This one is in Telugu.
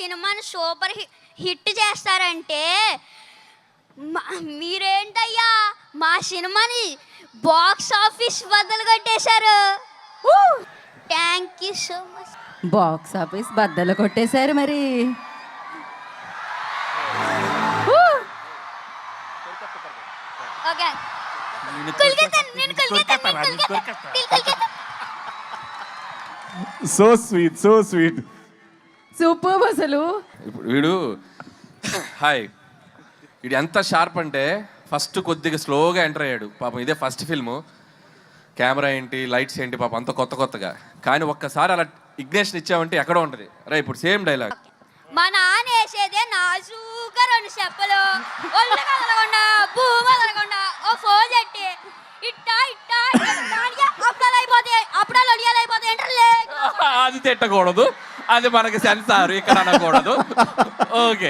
సినిమాని సూపర్ హిట్ చేస్తారంటే మీరేంటయ్యా మా సినిమాని బాక్స్ ఆఫీస్ బద్దలు కొట్టేశారు. Thank you so much. Box office బద్దలు కొట్టేశారు మరి. Okay so sweet, so sweet. Super అసలు. ఇప్పుడు వీడు హాయ్ వీడు ఎంత షార్ప్ అంటే ఫస్ట్ కొద్దిగా స్లోగా ఎంటర్ అయ్యాడు పాపం. ఇదే ఫస్ట్ ఫిల్ము, కెమెరా ఏంటి లైట్స్ ఏంటి పాపం అంత కొత్తగా. కానీ ఒక్కసారి అలా ఇగ్నేషన్ ఇచ్చామంటే ఎక్కడో ఉంటుంది రా. ఇప్పుడు సేమ్ డైలాగ్. మా నాన్న వేసేదే నాజూగా 2 చెప్పలు ఒళ్ళు కదలకుండా భూమి కదలకుండా ఓ ఫోన్ చెట్టి ఇట్టా ఇట్టా అప్పుడాలు అయిపోతాయి అది తిట్టకూడదు, అది మనకి సెన్సార్ ఇక్కడ అనకూడదు. ఓకే.